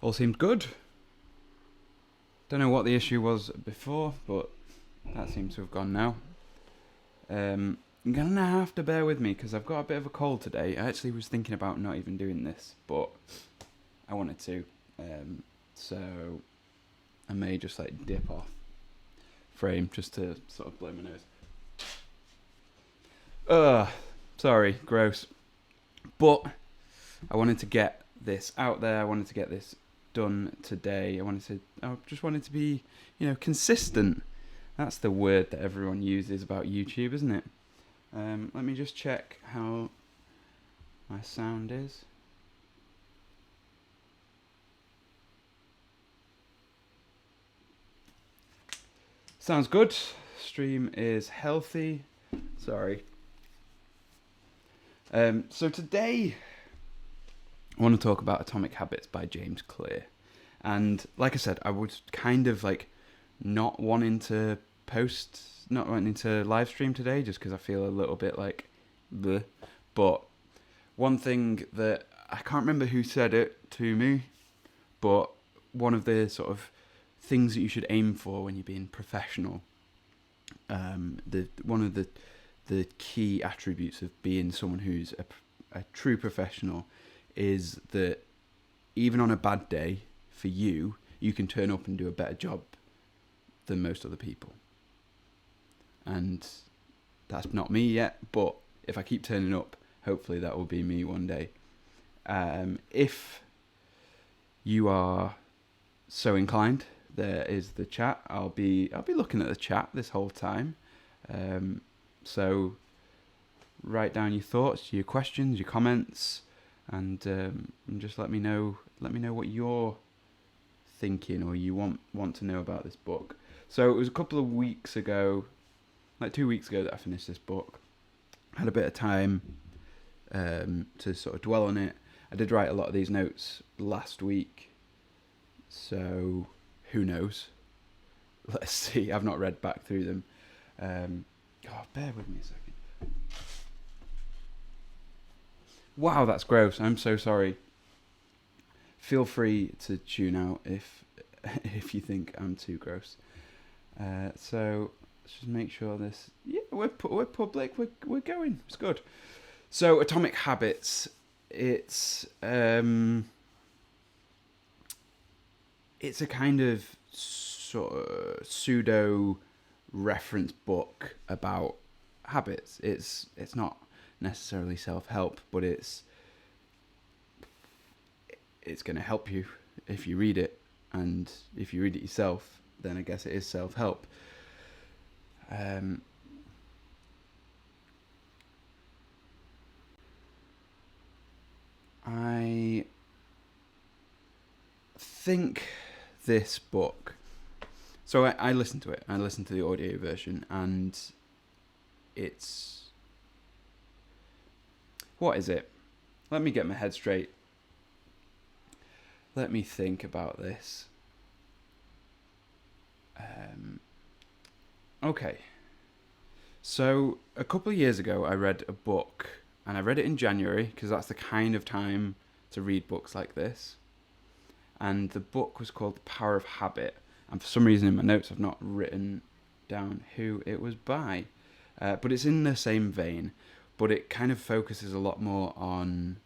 All seemed good. Don't know what the issue was before, but that seems to have gone now. You're going to have to bear with me because I've got a bit of a cold today. I actually was thinking about not even doing this, but I wanted to. So I may just like dip off frame just to sort of blow my nose. Sorry, gross. But I wanted to get this out there. I wanted to get this done today. I just wanted to be, consistent. That's the word that everyone uses about YouTube, isn't it? Let me just check how my sound is. Sounds good. Stream is healthy. Sorry. So today I want to talk about Atomic Habits by James Clear. And like I said, I was kind of like not wanting to live stream today just because I feel a little bit like bleh. But one thing that I can't remember who said it to me, but one of the sort of things that you should aim for when you're being professional, one of the key attributes of being someone who's a true professional is that even on a bad day for you can turn up and do a better job than most other people. And that's not me yet, but if I keep turning up, hopefully that will be me one day. If you are so inclined, there is the chat. I'll be looking at the chat this whole time. So write down your thoughts, your questions, your comments, and just let me know what you're thinking or you want to know about this book. So it was a couple of weeks ago, like 2 weeks ago, that I finished this book. I had a bit of time to sort of dwell on it. I did write a lot of these notes last week, so who knows? Let's see. I've not read back through them. Bear with me a second. Wow, that's gross. I'm so sorry. Feel free to tune out if you think I'm too gross. So let's just make sure this. Yeah, we're public. We're going. It's good. So Atomic Habits. It's a kind of sort of pseudo reference book about habits. It's not necessarily self-help, but it's going to help you if you read it, and if you read it yourself, then I guess it is self-help. I think this book, so I listened to it. I listened to the audio version, and it's, what is it? Let me get my head straight. Let me think about this. Okay. So a couple of years ago, I read a book, and I read it in January because that's the kind of time to read books like this. And the book was called The Power of Habit. And for some reason in my notes, I've not written down who it was by. But it's in the same vein. But it kind of focuses a lot more on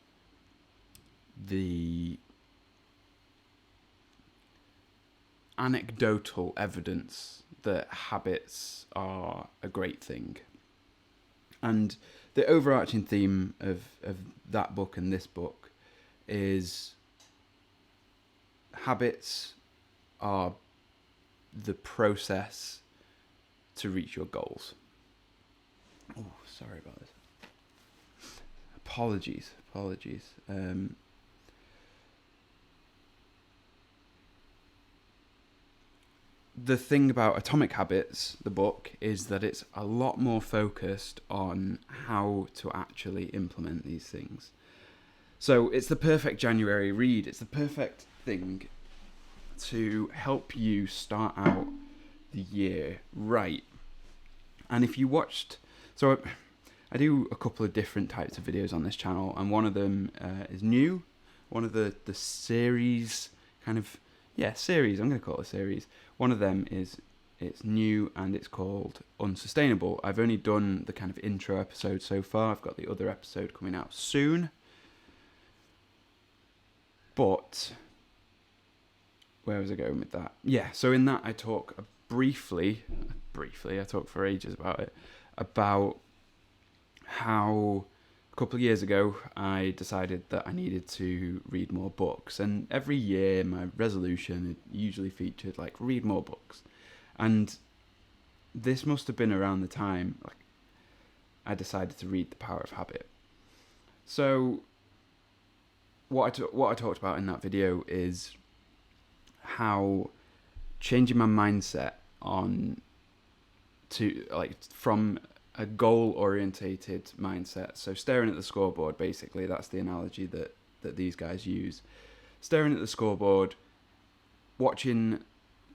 the anecdotal evidence that habits are a great thing. And the overarching theme of that book and this book is habits are the process to reach your goals. Oh, sorry about this. Apologies. The thing about Atomic Habits, the book, is that it's a lot more focused on how to actually implement these things. So it's the perfect January read. It's the perfect thing to help you start out the year right. And if you watched, so I do a couple of different types of videos on this channel, and one of them is new. One of the series kind of, series. I'm going to call it a series. One of them is, it's new and it's called Unsustainable. I've only done the kind of intro episode so far. I've got the other episode coming out soon. But where was I going with that? Yeah, so in that I talk briefly, I talk for ages about it, about how a couple of years ago I decided that I needed to read more books. And every year my resolution usually featured like read more books. And this must have been around the time like I decided to read The Power of Habit. So what I talked about in that video is how changing my mindset on to like from a goal orientated mindset. So staring at the scoreboard, basically, that's the analogy that these guys use. Staring at the scoreboard, watching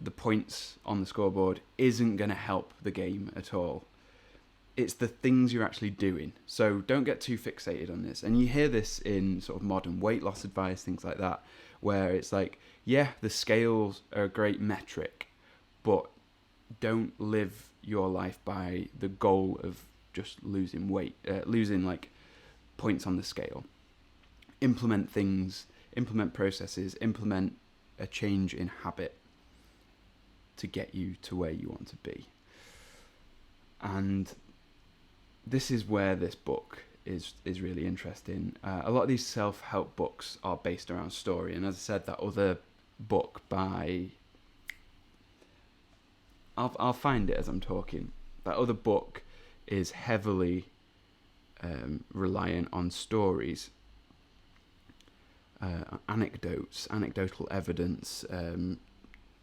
the points on the scoreboard isn't going to help the game at all. It's the things you're actually doing. So don't get too fixated on this. And you hear this in sort of modern weight loss advice, things like that, where it's like, yeah, the scales are a great metric, but don't live your life by the goal of just losing weight, losing like points on the scale. Implement things, implement processes, implement a change in habit to get you to where you want to be. And this is where this book is really interesting. A lot of these self-help books are based around story, and as I said, that other book by, I'll find it as I'm talking. That other book is heavily reliant on stories, anecdotal evidence,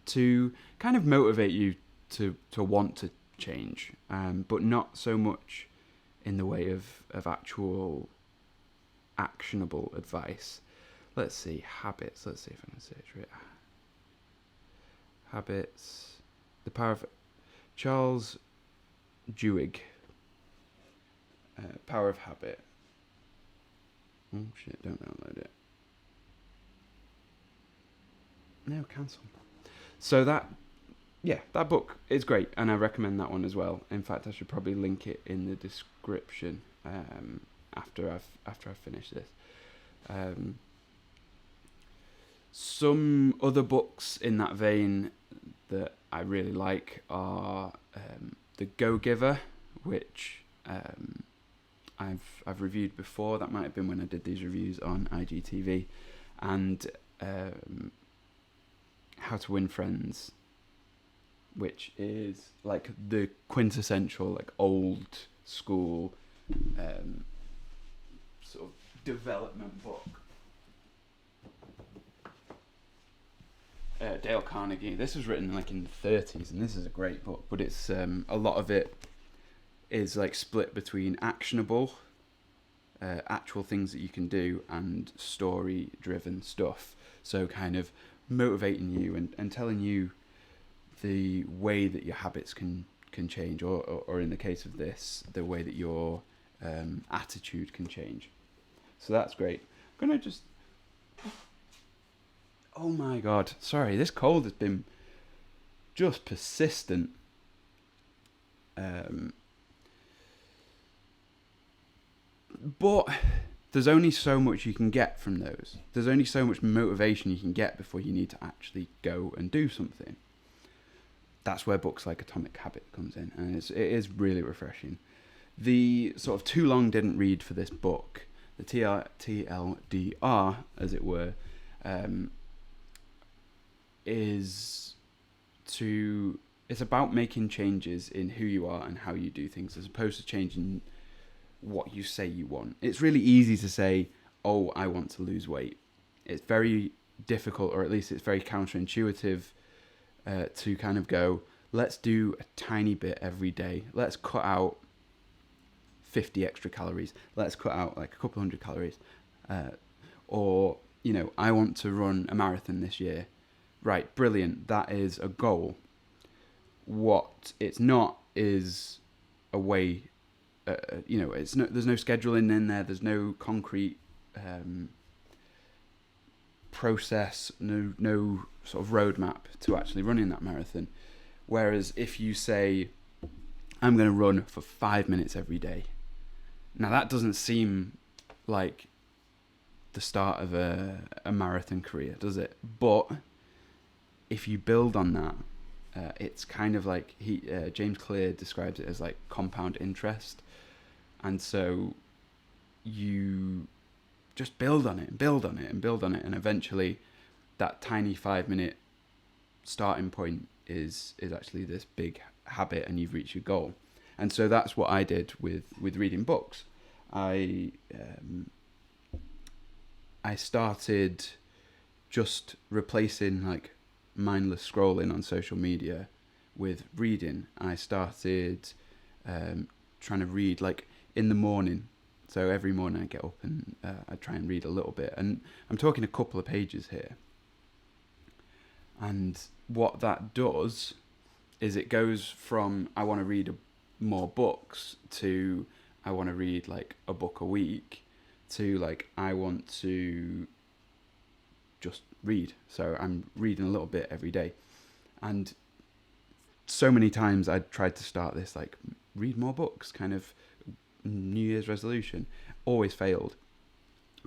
to kind of motivate you to want to change, but not so much in the way of actual actionable advice. Let's see, habits. Let's see if I can search for it. Habits. The Power of Charles Duhigg. Power of Habit. Oh shit! Don't download it. No, cancel. So that book is great, and I recommend that one as well. In fact, I should probably link it in the description after I've finished this. Some other books in that vein that I really like are The Go-Giver, which I've reviewed before. That might have been when I did these reviews on IGTV, and How to Win Friends, which is like the quintessential like old school sort of development book. Dale Carnegie. This was written like in the 30s, and this is a great book, but it's a lot of it is like split between actionable, actual things that you can do, and story driven stuff. So kind of motivating you and telling you the way that your habits can change, or in the case of this, the way that your attitude can change. So that's great. I'm gonna just, oh my god, sorry, this cold has been just persistent. But there's only so much you can get from those. There's only so much motivation you can get before you need to actually go and do something. That's where books like Atomic Habit comes in, and it is really refreshing. The sort of too long didn't read for this book, the TRTLDR, as it were, it's about making changes in who you are and how you do things, as opposed to changing what you say you want. It's really easy to say, oh, I want to lose weight. It's very difficult, or at least it's very counterintuitive, to kind of go, let's do a tiny bit every day. Let's cut out 50 extra calories. Let's cut out like a couple hundred calories. Or, I want to run a marathon this year. Right, brilliant. That is a goal. What it's not is a way, there's no scheduling in there. There's no concrete process, no sort of roadmap to actually running that marathon. Whereas if you say, I'm going to run for 5 minutes every day, now that doesn't seem like the start of a marathon career, does it? But if you build on that, it's kind of like James Clear describes it as like compound interest. And so you just build on it and build on it and build on it, and eventually that tiny 5 minute starting point is actually this big habit, and you've reached your goal. And so that's what I did with reading books. I started just replacing like mindless scrolling on social media with reading. I started trying to read like in the morning. So every morning I get up and I try and read a little bit. And I'm talking a couple of pages here. And what that does is it goes from I want to read more books to I want to read like a book a week to like I want to just read. So I'm reading a little bit every day. And so many times I tried to start this like read more books kind of New Year's resolution, always failed.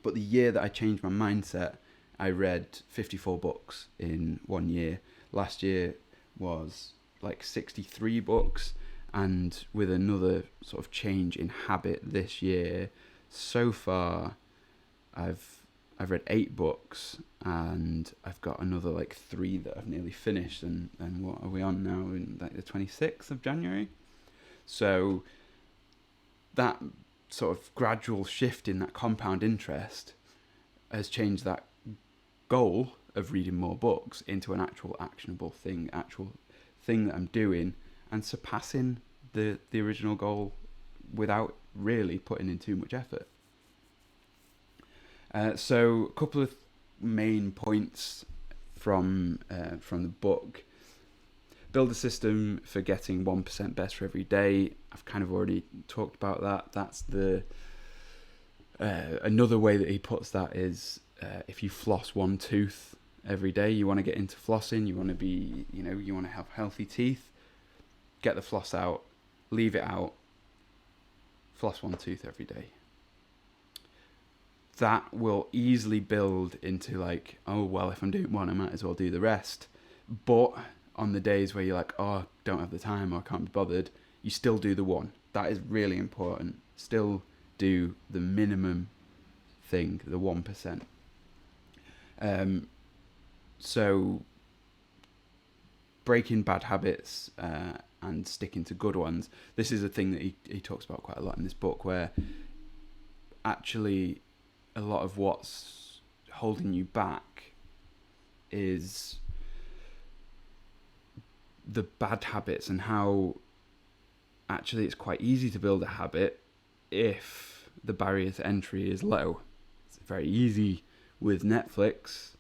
But the year that I changed my mindset, I read 54 books in 1 year. Last year was like 63 books, and with another sort of change in habit this year, so far I've read 8 books, and I've got another like 3 that I've nearly finished, and what are we on now, in like the 26th of January? So that sort of gradual shift in that compound interest has changed that goal of reading more books into an actual actionable thing, actual thing that I'm doing, and surpassing the original goal without really putting in too much effort. So a couple of main points from the book. Build a system for getting 1% better every day. I've kind of already talked about that. That's the another way that he puts that is if you floss one tooth every day, you want to get into flossing, you want to be, you want to have healthy teeth, get the floss out, leave it out, floss one tooth every day. That will easily build into like, oh, well, if I'm doing one, I might as well do the rest. But on the days where you're like, oh, I don't have the time or I can't be bothered, you still do the one. That is really important. Still do the minimum thing, the 1%. So breaking bad habits and sticking to good ones. This is a thing that he talks about quite a lot in this book, where actually a lot of what's holding you back is the bad habits, and how actually it's quite easy to build a habit if the barrier to entry is low. It's very easy with Netflix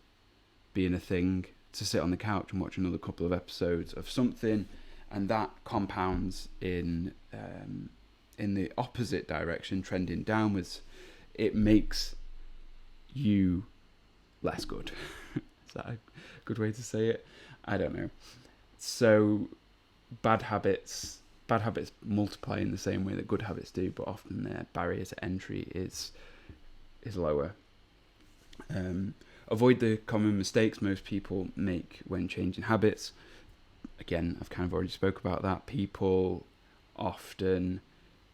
being a thing to sit on the couch and watch another couple of episodes of something, and that compounds in the opposite direction, trending downwards. It makes you less good. Is that a good way to say it? I don't know. So bad habits multiply in the same way that good habits do, but often their barrier to entry is lower. Avoid the common mistakes most people make when changing habits. Again, I've kind of already spoke about that. People often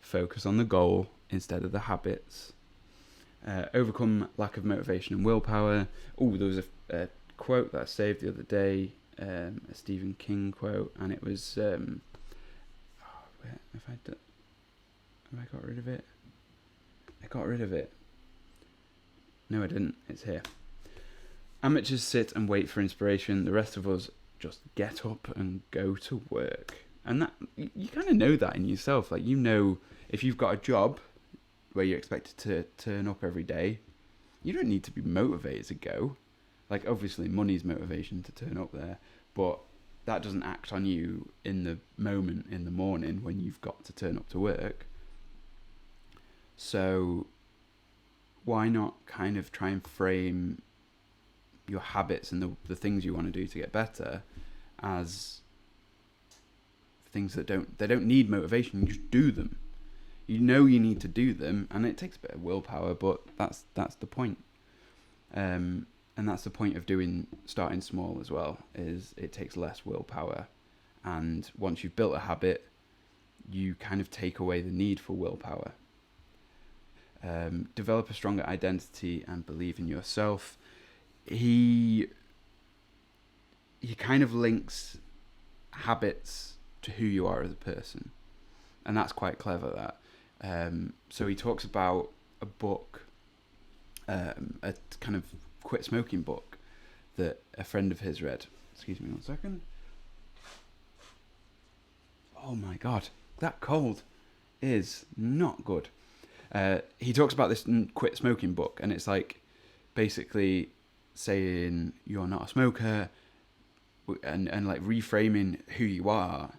focus on the goal instead of the habits. Overcome lack of motivation and willpower. Oh, there was a quote that I saved the other day, a Stephen King quote, and it was, have I got rid of it? I got rid of it. No, I didn't. It's here. Amateurs sit and wait for inspiration. The rest of us just get up and go to work. And that, you kind of know that in yourself. Like, if you've got a job where you're expected to turn up every day, you don't need to be motivated to go. Like, obviously money's motivation to turn up there, but that doesn't act on you in the moment in the morning when you've got to turn up to work. So why not kind of try and frame your habits and the things you want to do to get better as things that don't need motivation. You just do them. You know you need to do them, and it takes a bit of willpower, but that's the point. And that's the point of starting small as well, is it takes less willpower. And once you've built a habit, you kind of take away the need for willpower. Develop a stronger identity and believe in yourself. He kind of links habits to who you are as a person, and that's quite clever. So he talks about a book, a kind of quit smoking book that a friend of his read. Excuse me 1 second. Oh my god, that cold is not good. He talks about this quit smoking book, and it's like basically saying you're not a smoker, and like reframing who you are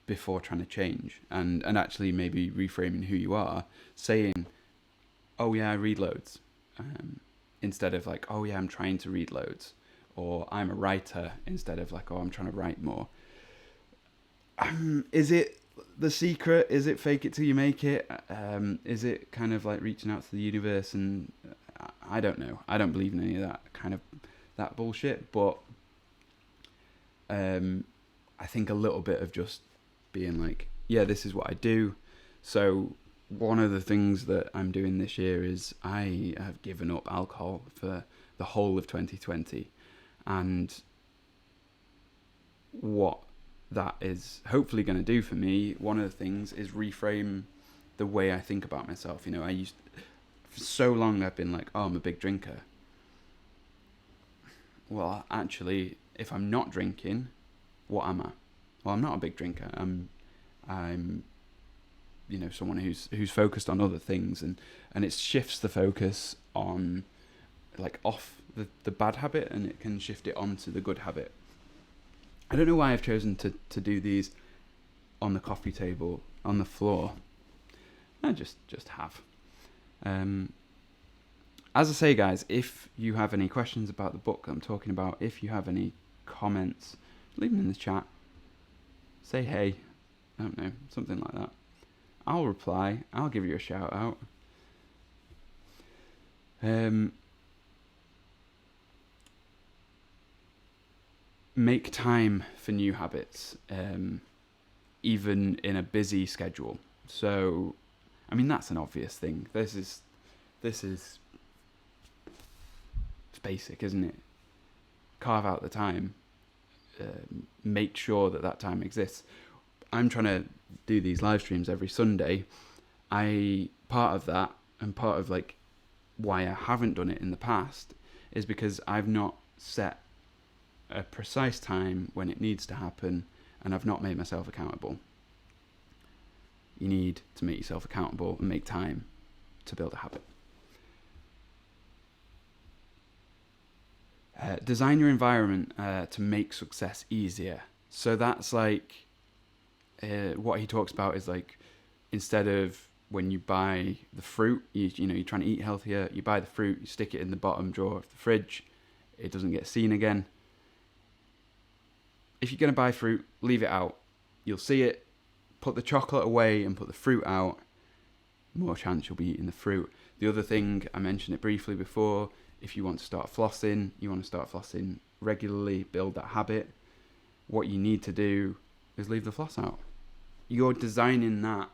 before trying to change, and actually maybe reframing who you are, saying, oh yeah, I read loads, instead of like, oh yeah, I'm trying to read loads, or I'm a writer, instead of like, oh, I'm trying to write more. Is it The Secret? Is it fake it till you make it? Is it kind of like reaching out to the universe? And I don't know. I don't believe in any of that bullshit. But I think a little bit of just being like, yeah, this is what I do. So one of the things that I'm doing this year is I have given up alcohol for the whole of 2020, and what that is hopefully going to do for me, one of the things is reframe the way I think about myself. You know, for so long I've been like, oh, I'm a big drinker. Well, actually, if I'm not drinking, what am I? Well, I'm not a big drinker. I'm someone who's focused on other things, and it shifts the focus on like off the bad habit, and it can shift it onto the good habit. I don't know why I've chosen to do these on the coffee table, on the floor. I just have. As I say, guys, if you have any questions about the book I'm talking about, if you have any comments, leave them in the chat. Say hey. I don't know, something like that. I'll reply. I'll give you a shout out. Make time for new habits, even in a busy schedule. So, I mean, that's an obvious thing. This is it's basic, isn't it? Carve out the time. Make sure that time exists. I'm trying to do these live streams every Sunday. Part of that, and part of like why I haven't done it in the past, is because I've not set a precise time when it needs to happen, and I've not made myself accountable. You need to make yourself accountable and make time to build a habit. Design your environment to make success easier. So that's like what he talks about is like, instead of when you buy the fruit, you're trying to eat healthier, you buy the fruit, you stick it in the bottom drawer of the fridge, it doesn't get seen again. If you're going to buy fruit, leave it out. You'll see it. Put the chocolate away and put the fruit out. More chance you'll be eating the fruit. The other thing, I mentioned it briefly before, if you want to start flossing, regularly, build that habit. What you need to do is leave the floss out. You're designing that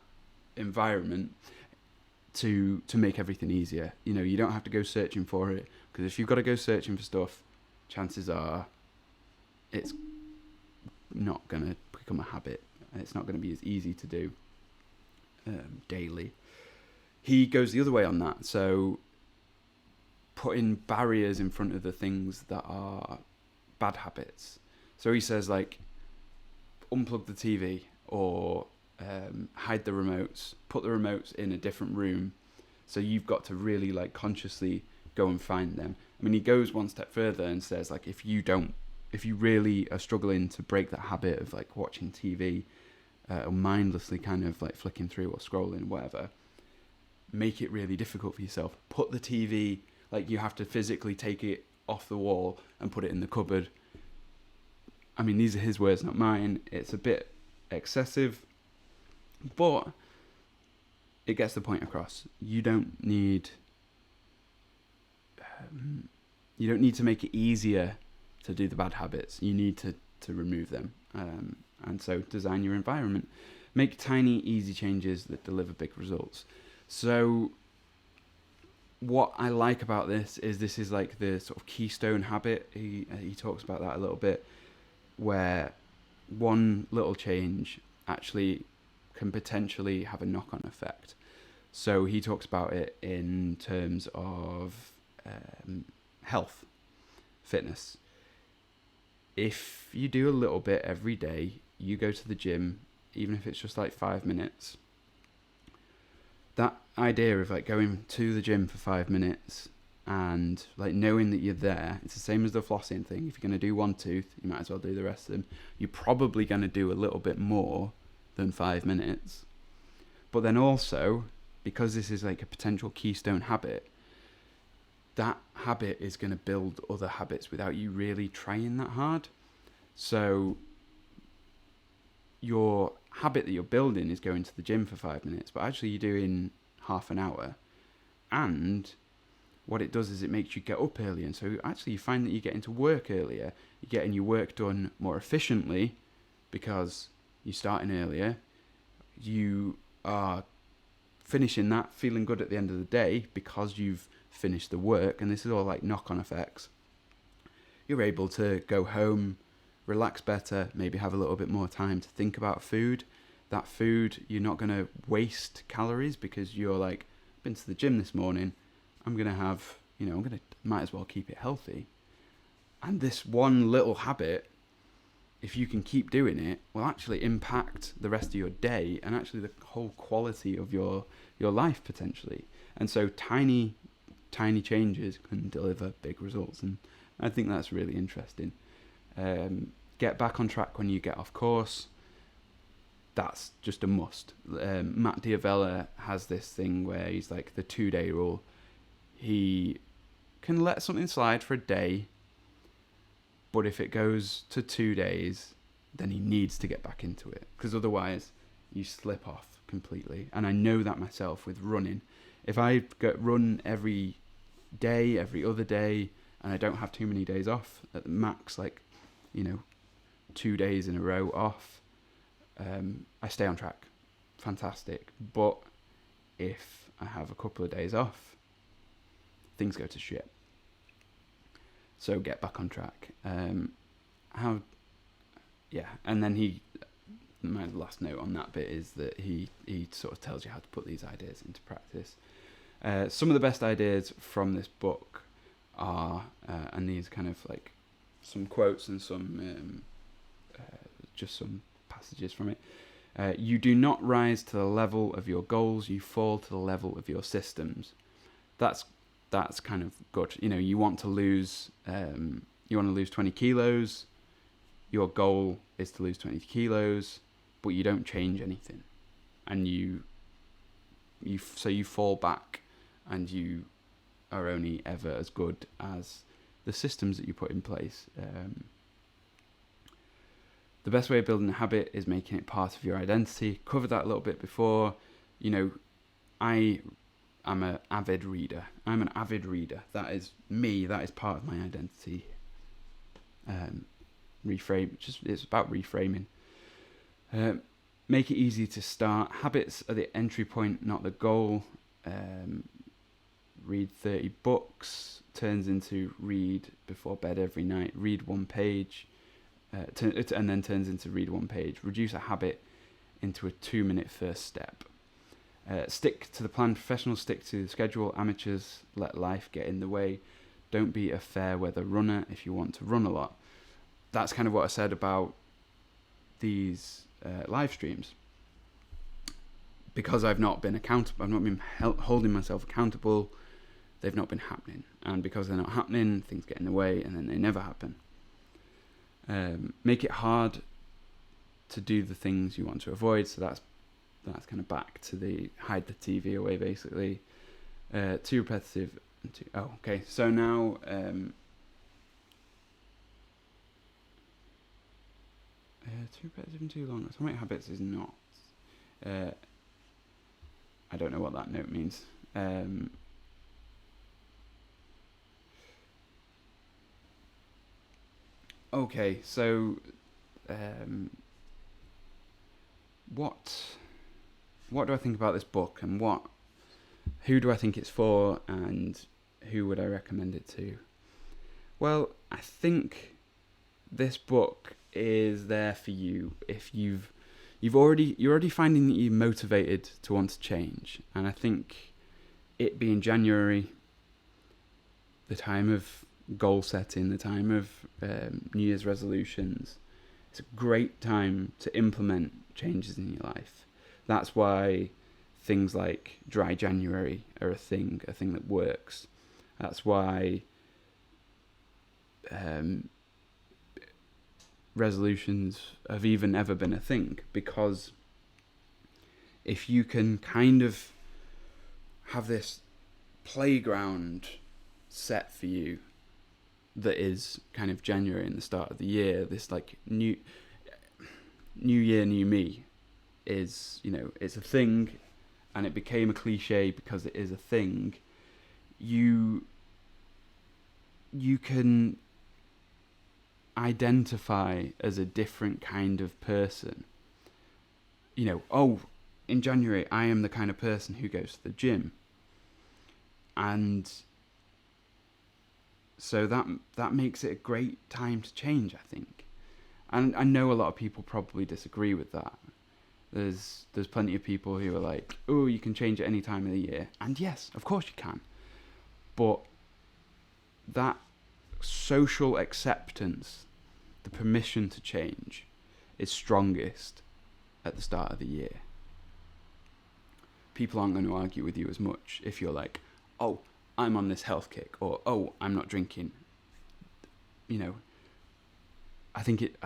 environment to make everything easier. You don't have to go searching for it, because if you've got to go searching for stuff, chances are it's not going to become a habit. It's not going to be as easy to do daily. He goes the other way on that. So putting barriers in front of the things that are bad habits. So he says like, unplug the TV, or hide the remotes, put the remotes in a different room. So you've got to really like consciously go and find them. I mean, he goes one step further and says like, if you really are struggling to break that habit of like watching TV or mindlessly kind of like flicking through or scrolling, whatever, make it really difficult for yourself. Put the TV, like you have to physically take it off the wall and put it in the cupboard. I mean, these are his words, not mine. It's a bit excessive, but it gets the point across. You don't need to make it easier to do the bad habits. You need to remove them. And so design your environment. Make tiny, easy changes that deliver big results. So what I like about this is like the sort of keystone habit. He talks about that a little bit, where one little change actually can potentially have a knock-on effect. So he talks about it in terms of health, fitness. If you do a little bit every day, you go to the gym, even if it's just like 5 minutes, that idea of like going to the gym for 5 minutes and like knowing that you're there, it's the same as the flossing thing. If you're going to do one tooth, you might as well do the rest of them. You're probably going to do a little bit more than 5 minutes. But then also, because this is like a potential keystone habit, that habit is going to build other habits without you really trying that hard. So your habit that you're building is going to the gym for 5 minutes, but actually you're doing half an hour. And what it does is it makes you get up earlier. And so actually you find that you get into work earlier. You're getting your work done more efficiently because you're starting earlier. You are finishing that, feeling good at the end of the day because you've finished the work. And this is all like knock-on effects. You're able to go home, relax better, maybe have a little bit more time to think about food. That food, you're not going to waste calories because you're like, been to the gym this morning, I'm going to have, might as well keep it healthy. And this one little habit, if you can keep doing it, will actually impact the rest of your day and actually the whole quality of your life potentially. And so tiny changes can deliver big results. And I think that's really interesting. Get back on track when you get off course. That's just a must. Matt Diavella has this thing where he's like the 2-day rule. He can let something slide for a day, but if it goes to 2 days, then he needs to get back into it, because otherwise you slip off completely. And I know that myself with running. If I run every day, every other day, and I don't have too many days off, at the max, 2 days in a row off, I stay on track. Fantastic. But if I have a couple of days off, things go to shit. So get back on track. And then my last note on that bit is that he sort of tells you how to put these ideas into practice. Some of the best ideas from this book are, and these kind of like some quotes and some just some passages from it. You do not rise to the level of your goals, you fall to the level of your systems. That's kind of good. You want to lose 20 kilos. Your goal is to lose 20 kilos, but you don't change anything. And you fall back, and you are only ever as good as the systems that you put in place. The best way of building a habit is making it part of your identity. Covered that a little bit before. I'm an avid reader. That is me. That is part of my identity. It's about reframing. Make it easy to start. Habits are the entry point, not the goal. Read 30 books turns into read before bed every night. Read one page, and then turns into read one page. Reduce a habit into a 2-minute first step. Stick to the plan. Professionals stick to the schedule. Amateurs let life get in the way. Don't be a fair weather runner if you want to run a lot. That's kind of what I said about these live streams. Because I've not been accountable, I've not been holding myself accountable, they've not been happening. And because they're not happening, things get in the way and then they never happen. Make it hard to do the things you want to avoid. So that's kind of back to the hide the TV away, basically. Too repetitive. So now Too repetitive and too long. Atomic Habits is not. I don't know what that note means. Okay, so what do I think about this book, and who do I think it's for, and who would I recommend it to? Well, I think this book is there for you if you're already finding that you're motivated to want to change. And I think it being January, the time of goal setting, the time of New Year's resolutions, it's a great time to implement changes in your life. That's why things like dry January are a thing that works. That's why resolutions have even ever been a thing, because if you can kind of have this playground set for you that is kind of January and the start of the year, this like new year, new me is, it's a thing, and it became a cliche because it is a thing. You can identify as a different kind of person. In January I am the kind of person who goes to the gym, and so that makes it a great time to change, I think. And I know a lot of people probably disagree with that. There's plenty of people who are like, oh, you can change at any time of the year. And yes, of course you can. But that social acceptance, the permission to change, is strongest at the start of the year. People aren't going to argue with you as much if you're like, oh, I'm on this health kick, or oh, I'm not drinking. I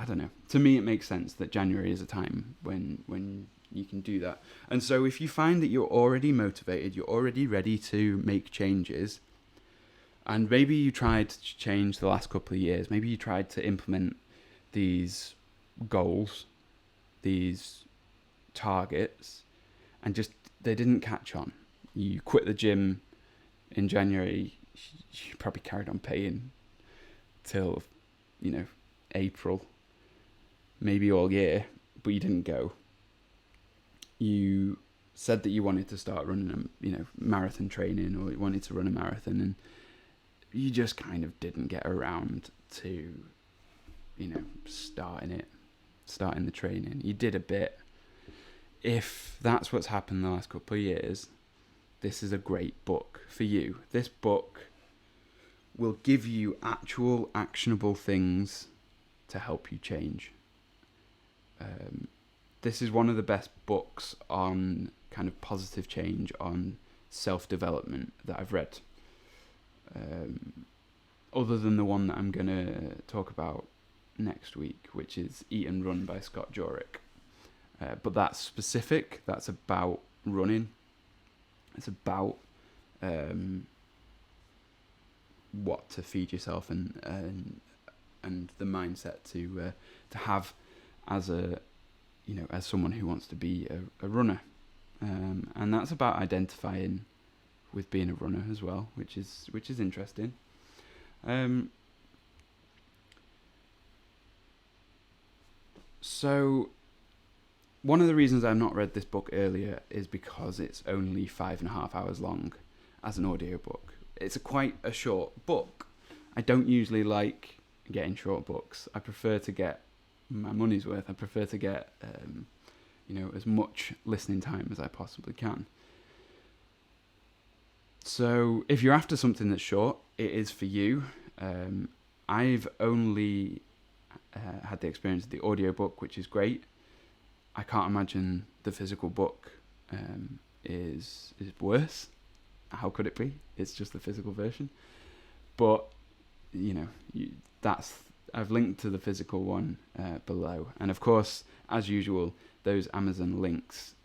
don't know. To me, it makes sense that January is a time when you can do that. And so if you find that you're already motivated, you're already ready to make changes, and maybe you tried to change the last couple of years, maybe you tried to implement these goals, these targets, and just they didn't catch on. You quit the gym in January, you probably carried on paying till, April, maybe all year, but you didn't go. You said that you wanted to start running, marathon training, or you wanted to run a marathon, and you just kind of didn't get around to, starting the training. You did a bit. If that's what's happened the last couple of years, this is a great book for you. This book will give you actual actionable things to help you change. This is one of the best books on kind of positive change, on self-development that I've read. Other than the one that I'm going to talk about next week, which is Eat and Run by Scott Jurek. But that's specific. That's about running. It's about what to feed yourself and the mindset to have as as someone who wants to be a runner, and that's about identifying with being a runner as well, which is interesting. So one of the reasons I've not read this book earlier is because it's only 5.5 hours long as an audiobook. It's quite a short book. I don't usually like getting short books. I prefer to get my money's worth. I prefer to get as much listening time as I possibly can. So if you're after something that's short, it is for you. I've only had the experience of the audiobook, which is great. I can't imagine the physical book is worse. How could it be? It's just the physical version. But I've linked to the physical one below, and of course, as usual, those Amazon links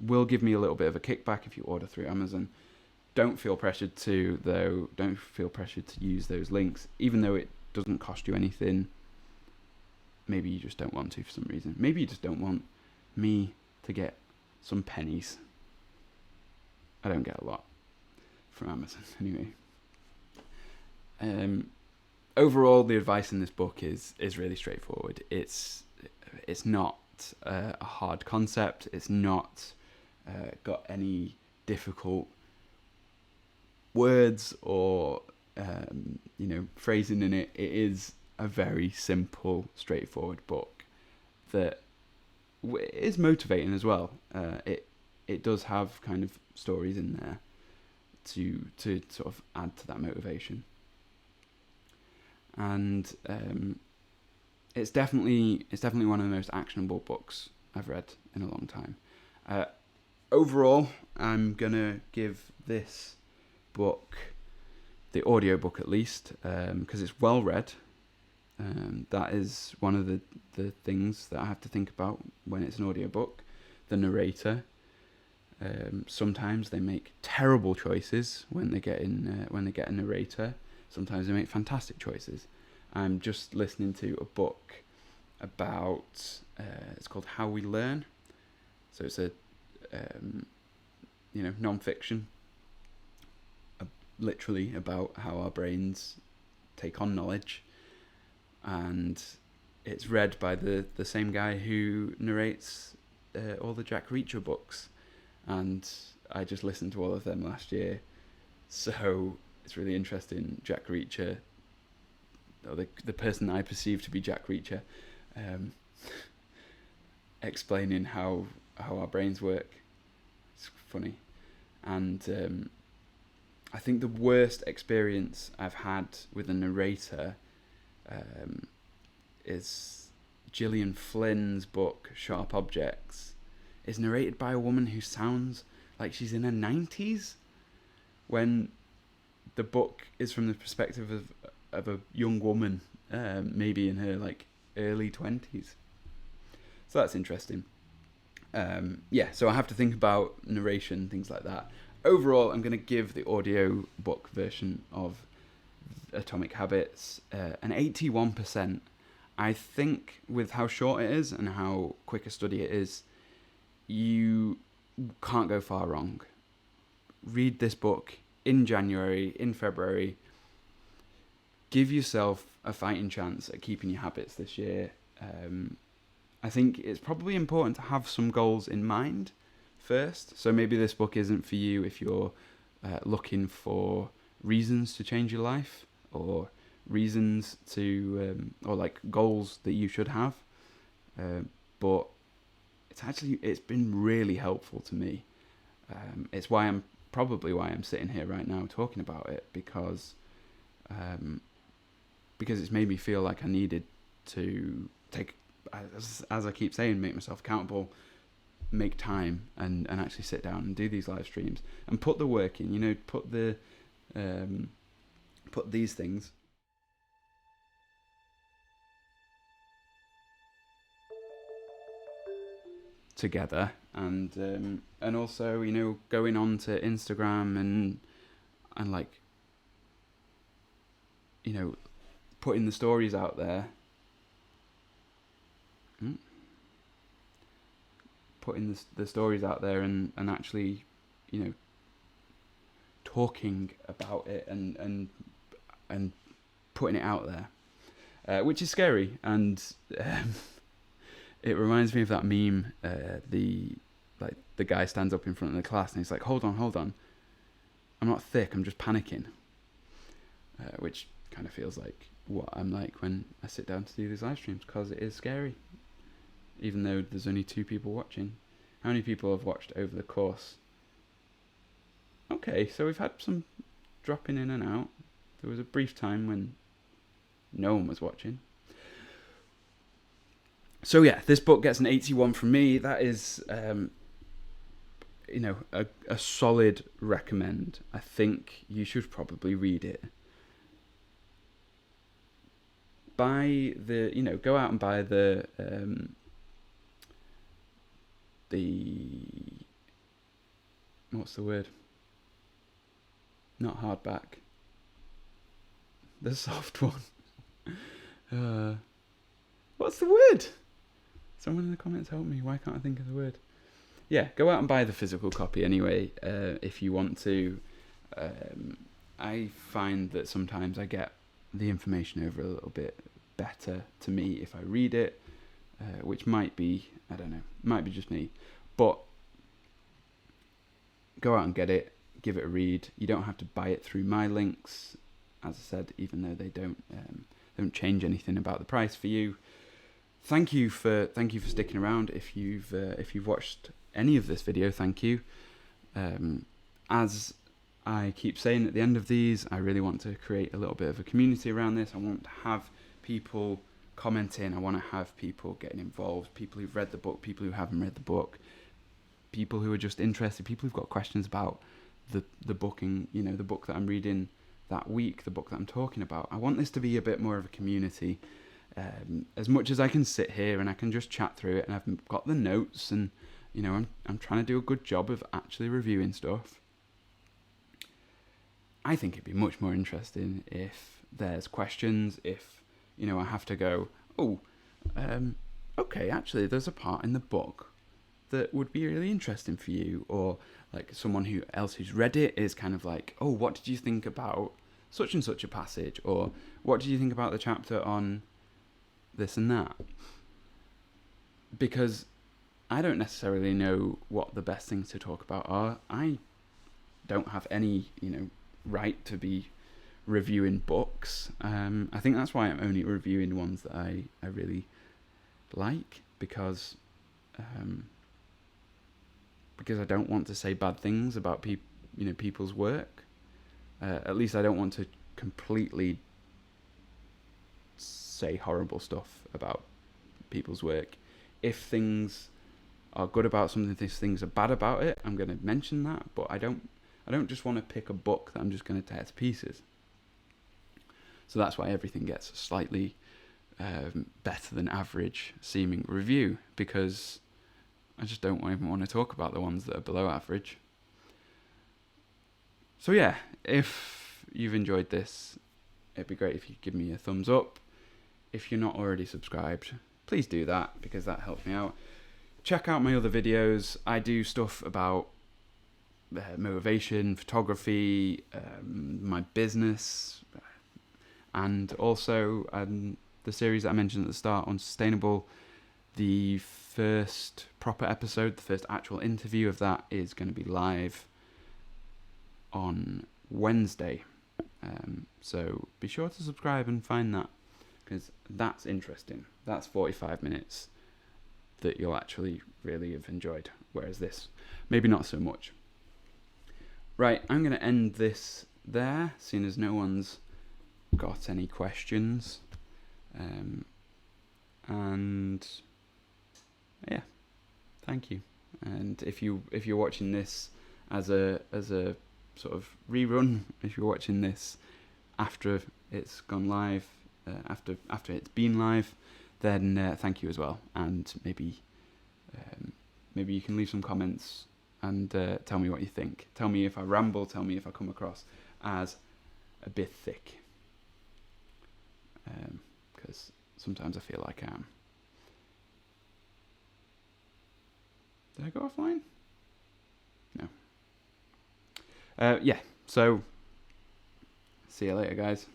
will give me a little bit of a kickback if you order through Amazon. Don't feel pressured to use those links, even though it doesn't cost you anything. maybe you just don't want to for some reason. Maybe you just don't want me to get some pennies. I don't get a lot from Amazon anyway. Overall, the advice in this book is really straightforward. It's not a hard concept. It's not got any difficult words or phrasing in it. It is a very simple, straightforward book that is motivating as well. It does have kind of stories in there to sort of add to that motivation. And it's definitely one of the most actionable books I've read in a long time. Overall, I'm gonna give this book, the audiobook at least, because it's well read. That is one of the things that I have to think about when it's an audiobook. The narrator. Sometimes they make terrible choices when they get a narrator. Sometimes they make fantastic choices. I'm just listening to a book about it's called How We Learn. So it's a non-fiction, literally about how our brains take on knowledge, and it's read by the same guy who narrates all the Jack Reacher books, and I just listened to all of them last year, so it's really interesting. Jack Reacher, or the person that I perceive to be Jack Reacher, explaining how our brains work. It's funny. And I think the worst experience I've had with a narrator is Gillian Flynn's book Sharp Objects. It's narrated by a woman who sounds like she's in her 90s, when the book is from the perspective of a young woman, maybe in her like early 20s. So that's interesting. So I have to think about narration, things like that. Overall, I'm going to give the audio book version of Atomic Habits an 81%. I think with how short it is and how quick a study it is, you can't go far wrong. Read this book in January, in February. Give yourself a fighting chance at keeping your habits this year. I think it's probably important to have some goals in mind first. So maybe this book isn't for you if you're looking for reasons to change your life, or reasons to, or like goals that you should have. But it's been really helpful to me. It's why I'm sitting here right now talking about it, because it's made me feel like I needed to take, as I keep saying, make myself accountable, make time and actually sit down and do these live streams and put the work in, put these things together, and also going on to Instagram and like putting the stories out there, putting the stories out there and actually talking about it and putting it out there, which is scary. And it reminds me of that meme, the guy stands up in front of the class and he's like, hold on, I'm not thick, I'm just panicking, which kind of feels like what I'm like when I sit down to do these live streams, because it is scary, even though there's only 2 people watching. How many people have watched over the course? Okay, so we've had some dropping in and out. There was a brief time when no one was watching. So yeah, this book gets an 81 from me. That is, a solid recommend. I think you should probably read it. Go out and buy the what's the word? Not hardback. The soft one. What's the word? Someone in the comments help me. Why can't I think of the word? Yeah, go out and buy the physical copy anyway, if you want to. I find that sometimes I get the information over a little bit better to me if I read it, which might be, I don't know, might be just me. But go out and get it, give it a read. You don't have to buy it through my links, as I said, even though they don't change anything about the price for you. Thank you for sticking around. If you've watched any of this video, thank you. As I keep saying at the end of these, I really want to create a little bit of a community around this. I want to have people commenting. I want to have people getting involved. People who've read the book, people who haven't read the book, people who are just interested, people who've got questions about the book and the book that I'm reading that week, the book that I'm talking about. I want this to be a bit more of a community. As much as I can sit here and I can just chat through it, and I've got the notes, and I'm trying to do a good job of actually reviewing stuff. I think it'd be much more interesting if there's questions, if I have to go, okay, actually there's a part in the book that would be really interesting for you, or like someone else who's read it is kind of like, oh, what did you think about such and such a passage, or what did you think about the chapter on this and that? Because I don't necessarily know what the best things to talk about are. I don't have any right to be reviewing books. I think that's why I'm only reviewing ones that I really like, because I don't want to say bad things about people's work. At least I don't want to completely say horrible stuff about people's work. If things are good about something, if things are bad about it, I'm going to mention that, but I don't just want to pick a book that I'm just going to tear to pieces. So that's why everything gets a slightly better than average seeming review, because I just don't even want to talk about the ones that are below average. So yeah, if you've enjoyed this, it'd be great if you give me a thumbs up. If you're not already subscribed, please do that, because that helps me out. Check out my other videos. I do stuff about motivation, photography, my business, and also the series that I mentioned at the start on sustainable. The first proper episode, the first actual interview of that, is going to be live on Wednesday. So be sure to subscribe and find that, because that's interesting. That's 45 minutes that you'll actually really have enjoyed, whereas this, maybe not so much. Right, I'm going to end this there, seeing as no one's got any questions. And yeah, thank you. And if you're watching this as a sort of rerun, if you're watching this after it's gone live, after it's been live, then thank you as well. And maybe you can leave some comments and tell me what you think. Tell me if I ramble. Tell me if I come across as a bit thick, because sometimes I feel like I am. Did I go offline? No. Yeah, so see you later, guys.